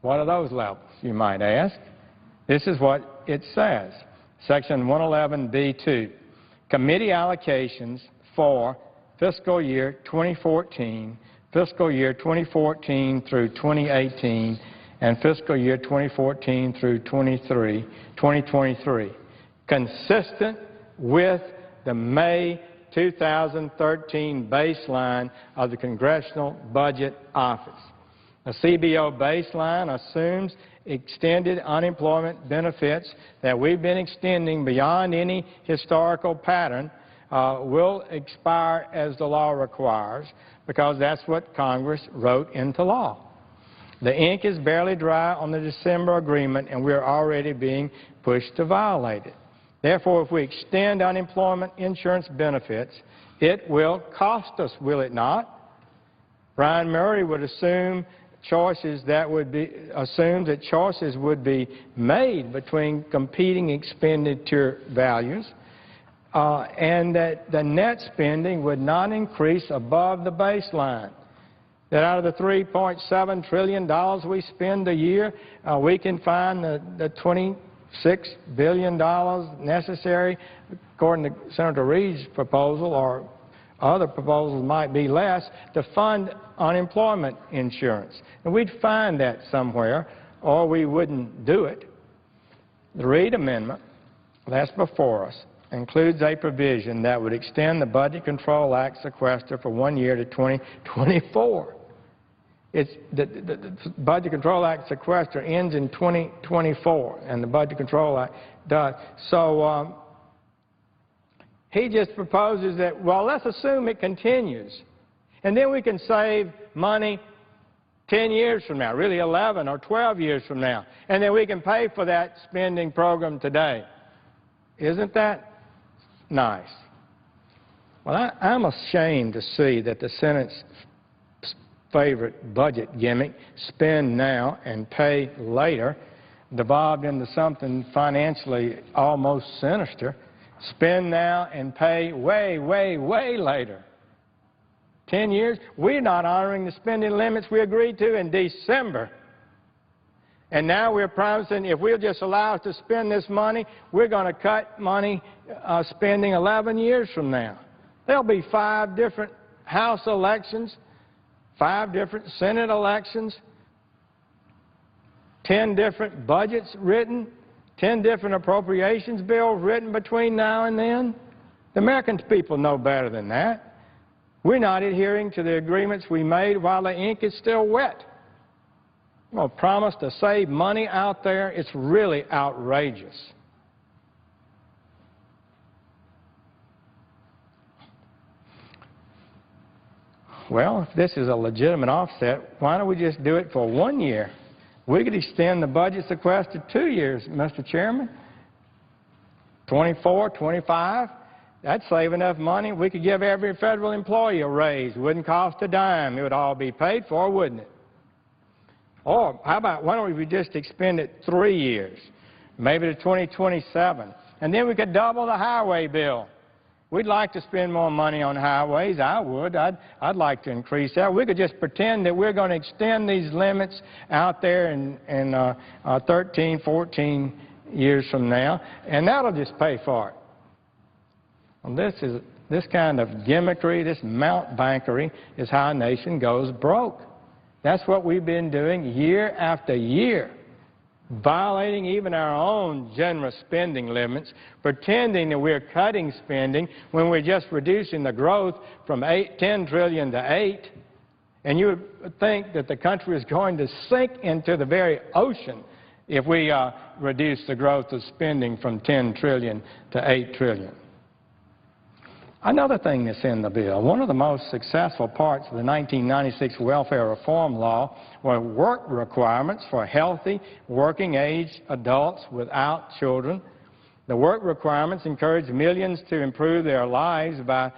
E: What are those levels, you might ask? This is what it says. Section 111B2, committee allocations for fiscal year 2014, fiscal year 2014 through 2018, and fiscal year 2014 through 2023, consistent with the May 2013 baseline of the Congressional Budget Office. The CBO baseline assumes extended unemployment benefits that we've been extending beyond any historical pattern will expire as the law requires, because that's what Congress wrote into law. The ink is barely dry on the December agreement, and we're already being pushed to violate it. Therefore, if we extend unemployment insurance benefits, it will cost us, will it not? Ryan Murray would assume that choices would be made between competing expenditure values and that the net spending would not increase above the baseline. That out of the $3.7 trillion we spend a year, we can find the $26 billion necessary, according to Senator Reid's proposal, or other proposals might be less, to fund unemployment insurance. And we'd find that somewhere, or we wouldn't do it. The Reid Amendment that's before us includes a provision that would extend the Budget Control Act sequester for 1 year to 2024. The Budget Control Act sequester ends in 2024, and the Budget Control Act does. So he just proposes that, well, let's assume it continues, and then we can save money 10 years from now, really 11 or 12 years from now, and then we can pay for that spending program today. Isn't that nice? Well, I'm ashamed to see that the Senate's favorite budget gimmick, spend now and pay later, devolved into something financially almost sinister. Spend now and pay way, way, way later. 10 years, we're not honoring the spending limits we agreed to in December. And now we're promising if we'll just allow us to spend this money, we're going to cut money spending 11 years from now. There'll be 5 different House elections, 5 different Senate elections, 10 different budgets written, 10 different appropriations bills written between now and then. The American people know better than that. We're not adhering to the agreements we made while the ink is still wet. Well, promise to save money out there, it's really outrageous. Well, if this is a legitimate offset, why don't we just do it for 1 year? We could extend the budget request to 2 years, Mr. Chairman. 24, 25, that'd save enough money. We could give every federal employee a raise. It wouldn't cost a dime. It would all be paid for, wouldn't it? Or how about, why don't we just extend it 3 years, maybe to 2027, and then we could double the highway bill. We'd like to spend more money on highways. I would. I'd like to increase that. We could just pretend that we're going to extend these limits out there in 13, 14 years from now, and that'll just pay for it. Well, this kind of gimmickry, this mountebankery is how a nation goes broke. That's what we've been doing year after year, violating even our own generous spending limits, pretending that we're cutting spending when we're just reducing the growth from 10 trillion to 8. And you would think that the country is going to sink into the very ocean if we reduce the growth of spending from 10 trillion to 8 trillion. Another thing that's in the bill, one of the most successful parts of the 1996 welfare reform law were work requirements for healthy, working-age adults without children. The work requirements encourage millions to improve their lives by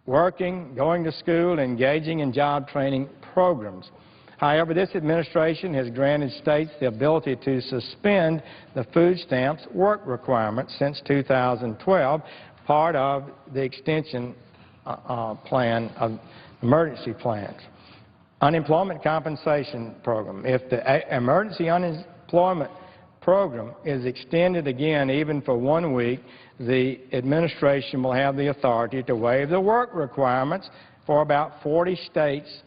E: working, going to school, engaging in job training programs. However, this administration has granted states the ability to suspend the food stamps work requirements since 2012, part of the extension plan of emergency plans. Unemployment compensation program. If the emergency unemployment program is extended again even for 1 week, the administration will have the authority to waive the work requirements for about 40 states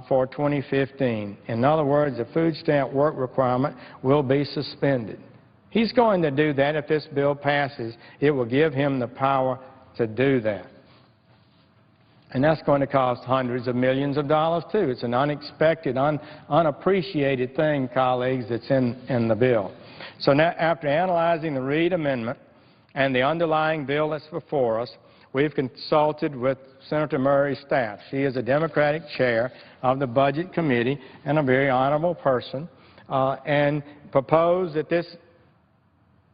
E: for 2015. In other words, the food stamp work requirement will be suspended. He's going to do that. If this bill passes, it will give him the power to do that. And that's going to cost hundreds of millions of dollars, too. It's an unexpected, unappreciated thing, colleagues, that's in the bill. So now, after analyzing the Reid Amendment and the underlying bill that's before us, we've consulted with Senator Murray's staff. She is a Democratic chair of the Budget Committee and a very honorable person, and proposed that this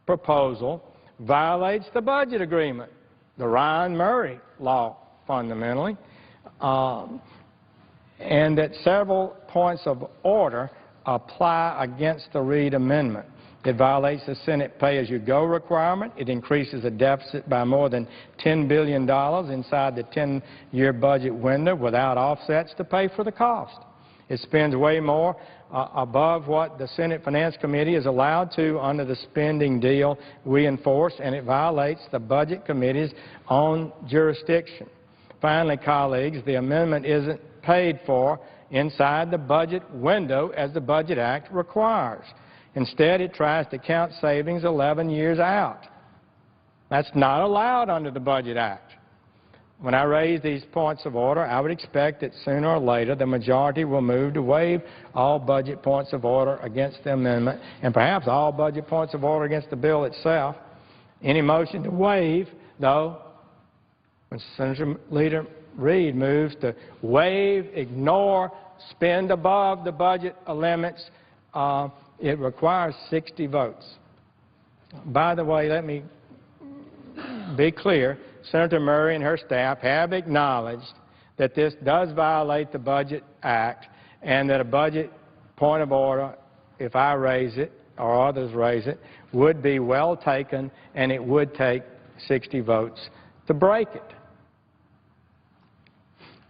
E: proposal violates the budget agreement, the Ryan-Murray law, fundamentally, and that several points of order apply against the Reid Amendment. It violates the Senate pay-as-you-go requirement. It increases the deficit by more than $10 billion inside the 10-year budget window without offsets to pay for the cost. It spends way more above what the Senate Finance Committee is allowed to under the spending deal we enforce, and it violates the Budget Committee's own jurisdiction. Finally, colleagues, the amendment isn't paid for inside the budget window as the Budget Act requires. Instead, it tries to count savings 11 years out. That's not allowed under the Budget Act. When I raise these points of order, I would expect that sooner or later the majority will move to waive all budget points of order against the amendment and perhaps all budget points of order against the bill itself. Any motion to waive, though, when Senator Leader Reid moves to waive, ignore, spend above the budget limits, it requires 60 votes. By the way, let me be clear. Senator Murray and her staff have acknowledged that this does violate the Budget Act and that a budget point of order, if I raise it or others raise it, would be well taken and it would take 60 votes to break it.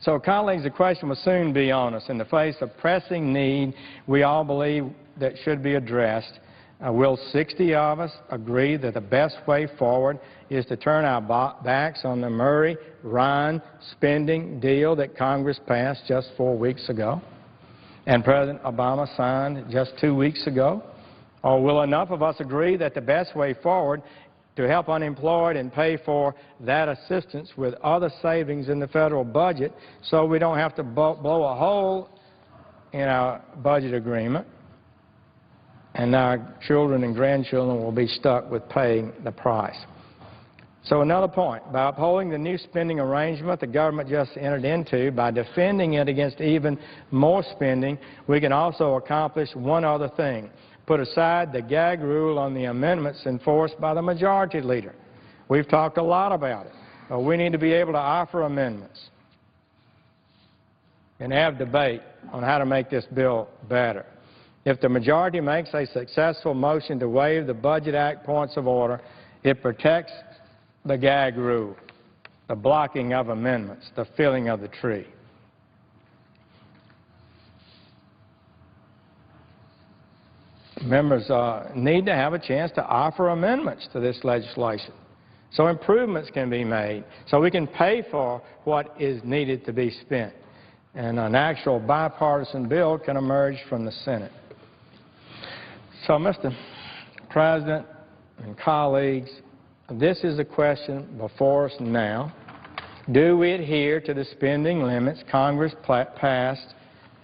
E: So, colleagues, the question will soon be on us. In the face of pressing need we all believe that should be addressed, will 60 of us agree that the best way forward is to turn our backs on the Murray-Ryan spending deal that Congress passed just 4 weeks ago and President Obama signed just 2 weeks ago? Or will enough of us agree that the best way forward to help unemployed and pay for that assistance with other savings in the federal budget so we don't have to blow a hole in our budget agreement and our children and grandchildren will be stuck with paying the price? So another point, by upholding the new spending arrangement the government just entered into, by defending it against even more spending, we can also accomplish one other thing: put aside the gag rule on the amendments enforced by the majority leader. We've talked a lot about it. We need to be able to offer amendments and have debate on how to make this bill better. If the majority makes a successful motion to waive the Budget Act points of order, it protects the gag rule, the blocking of amendments, the filling of the tree. Members need to have a chance to offer amendments to this legislation so improvements can be made, so we can pay for what is needed to be spent, and an actual bipartisan bill can emerge from the Senate. So, Mr. President and colleagues, this is the question before us now. Do we adhere to the spending limits Congress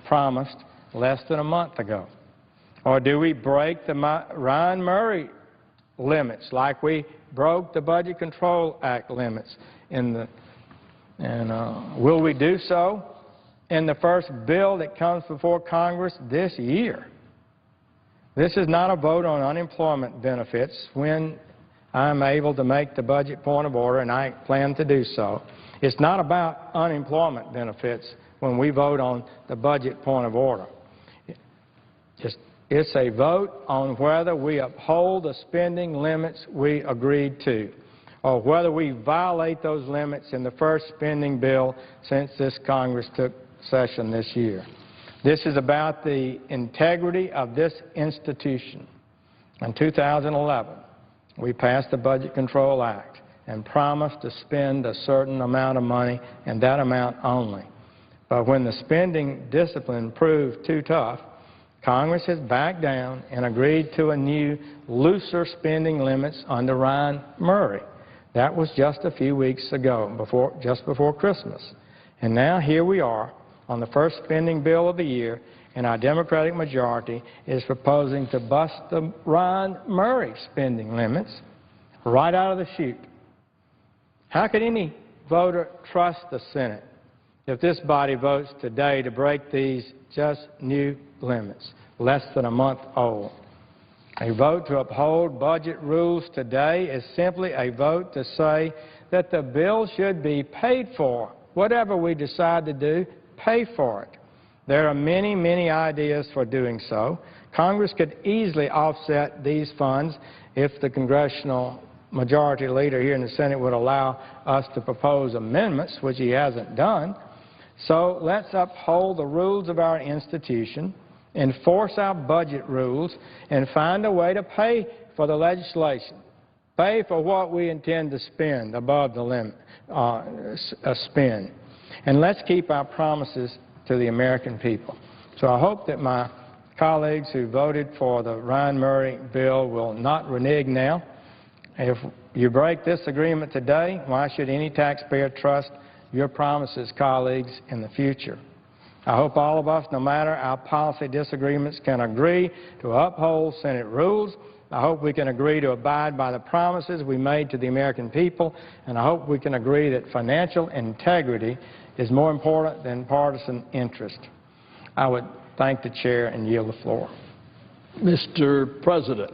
E: promised less than a month ago? Or do we break the Ryan-Murray limits like we broke the Budget Control Act limits? Will we do so in the first bill that comes before Congress this year? This is not a vote on unemployment benefits when I'm able to make the budget point of order, and I plan to do so. It's not about unemployment benefits when we vote on the budget point of order. It's a vote on whether we uphold the spending limits we agreed to, or whether we violate those limits in the first spending bill since this Congress took session this year. This is about the integrity of this institution. In 2011, we passed the Budget Control Act and promised to spend a certain amount of money and that amount only. But when the spending discipline proved too tough, Congress has backed down and agreed to a new, looser spending limits under Ryan-Murray. That was just a few weeks ago, just before Christmas. And now here we are on the first spending bill of the year, and our Democratic majority is proposing to bust the Ryan-Murray spending limits right out of the chute. How could any voter trust the Senate if this body votes today to break these just new limits, less than a month old? A vote to uphold budget rules today is simply a vote to say that the bill should be paid for. Whatever we decide to do, pay for it. There are many, many ideas for doing so. Congress could easily offset these funds if the congressional majority leader here in the Senate would allow us to propose amendments, which he hasn't done. So let's uphold the rules of our institution, enforce our budget rules, and find a way to pay for the legislation, pay for what we intend to spend above the limit, spend. And let's keep our promises to the American people. So I hope that my colleagues who voted for the Ryan-Murray bill will not renege now. If you break this agreement today, why should any taxpayer trust your promises, colleagues, in the future? I hope all of us, no matter our policy disagreements, can agree to uphold Senate rules. I hope we can agree to abide by the promises we made to the American people, and I hope we can agree that financial integrity is more important than partisan interest. I would thank the chair and yield the floor.
A: Mr. President.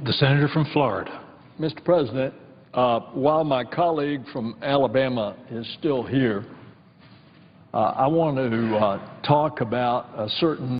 D: The senator from Florida.
A: Mr. President, while my colleague from Alabama is still here, I want to talk about a certain